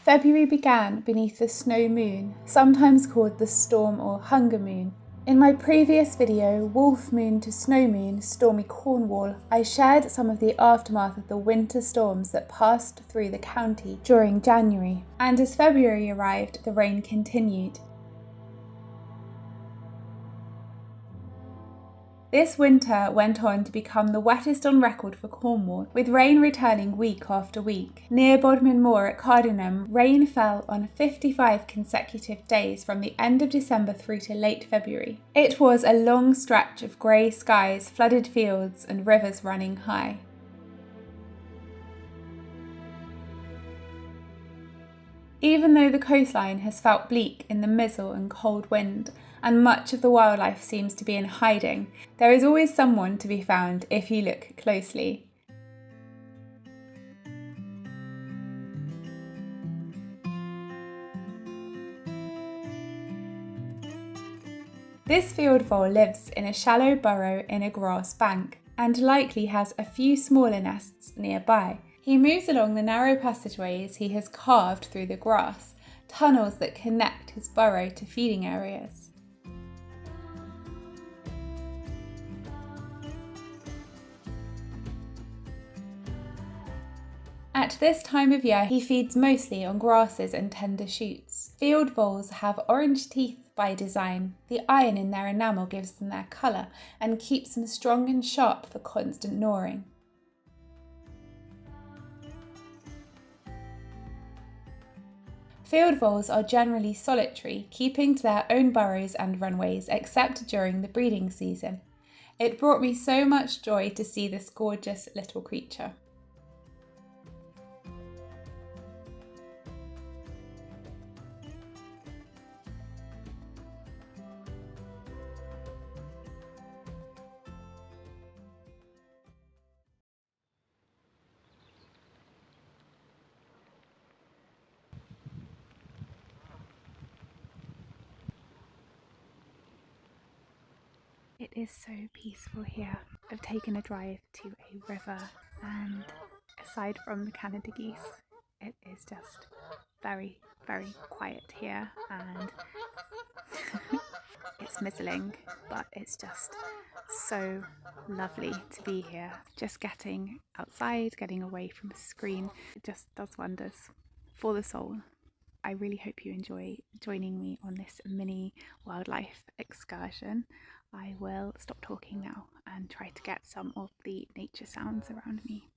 February began beneath the snow moon, sometimes called the storm or hunger moon. In my previous video, Wolf Moon to Snow Moon, Stormy Cornwall, I shared some of the aftermath of the winter storms that passed through the county during January, and as February arrived, the rain continued. This winter went on to become the wettest on record for Cornwall, with rain returning week after week. Near Bodmin Moor at Cardinham, rain fell on 55 consecutive days from the end of December through to late February. It was a long stretch of grey skies, flooded fields and rivers running high. Even though the coastline has felt bleak in the mizzle and cold wind, and much of the wildlife seems to be in hiding, there is always someone to be found if you look closely. This field vole lives in a shallow burrow in a grass bank, and likely has a few smaller nests nearby. He moves along the narrow passageways he has carved through the grass, tunnels that connect his burrow to feeding areas. At this time of year, he feeds mostly on grasses and tender shoots. Field voles have orange teeth by design. The iron in their enamel gives them their colour and keeps them strong and sharp for constant gnawing. Field voles are generally solitary, keeping to their own burrows and runways except during the breeding season. It brought me so much joy to see this gorgeous little creature. It is so peaceful here. I've taken a drive to a river, and aside from the Canada geese, it is just very, very quiet here, and it's mizzling, but it's just so lovely to be here. Just getting outside, getting away from the screen, it just does wonders for the soul. I really hope you enjoy joining me on this mini wildlife excursion. I will stop talking now and try to get some of the nature sounds around me.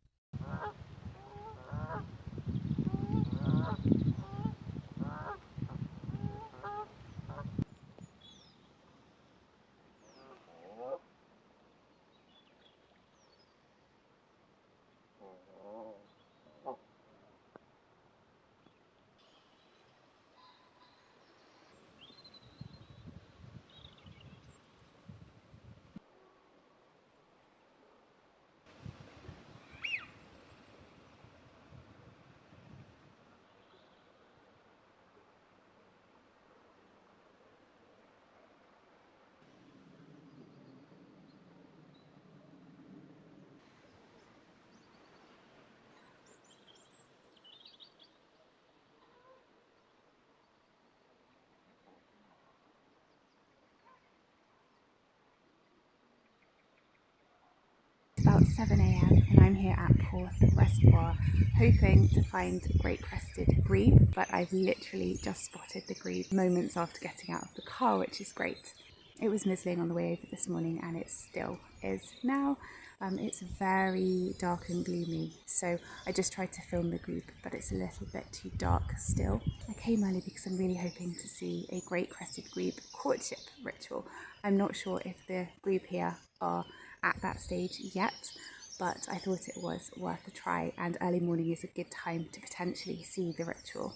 About 7 a.m. and I'm here at Porth Reservoir, hoping to find a great-crested grebe, but I've literally just spotted the grebe moments after getting out of the car, which is great. It was mizzling on the way over this morning and it still is now, It's very dark and gloomy, so I just tried to film the group, but it's a little bit too dark still. I came early because I'm really hoping to see a great crested grebe courtship ritual. I'm not sure if the grebe here are at that stage yet, but I thought it was worth a try, and early morning is a good time to potentially see the ritual.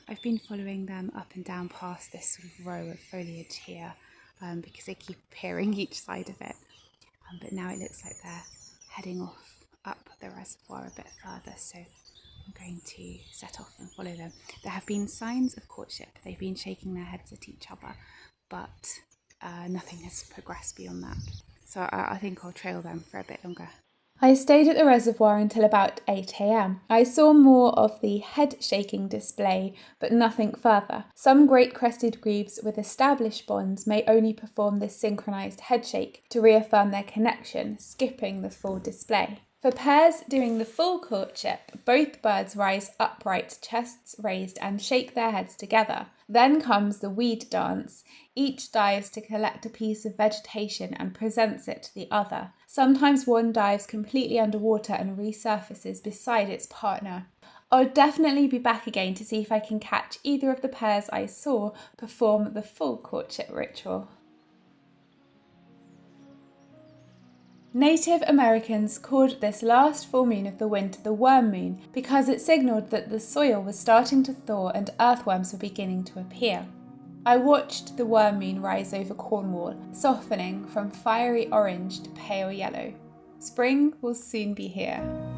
I've been following them up and down past this sort of row of foliage here because they keep appearing each side of it. But now it looks like they're heading off up the reservoir a bit further, so I'm going to set off and follow them. There have been signs of courtship. They've been shaking their heads at each other, but nothing has progressed beyond that. So I think I'll trail them for a bit longer. I stayed at the reservoir until about 8 a.m. I saw more of the head-shaking display, but nothing further. Some great crested grebes with established bonds may only perform this synchronised headshake to reaffirm their connection, skipping the full display. For pairs doing the full courtship, both birds rise upright, chests raised, and shake their heads together. Then comes the weed dance. Each dives to collect a piece of vegetation and presents it to the other. Sometimes one dives completely underwater and resurfaces beside its partner. I'll definitely be back again to see if I can catch either of the pairs I saw perform the full courtship ritual. Native Americans called this last full moon of the winter the worm moon because it signalled that the soil was starting to thaw and earthworms were beginning to appear. I watched the worm moon rise over Cornwall, softening from fiery orange to pale yellow. Spring will soon be here.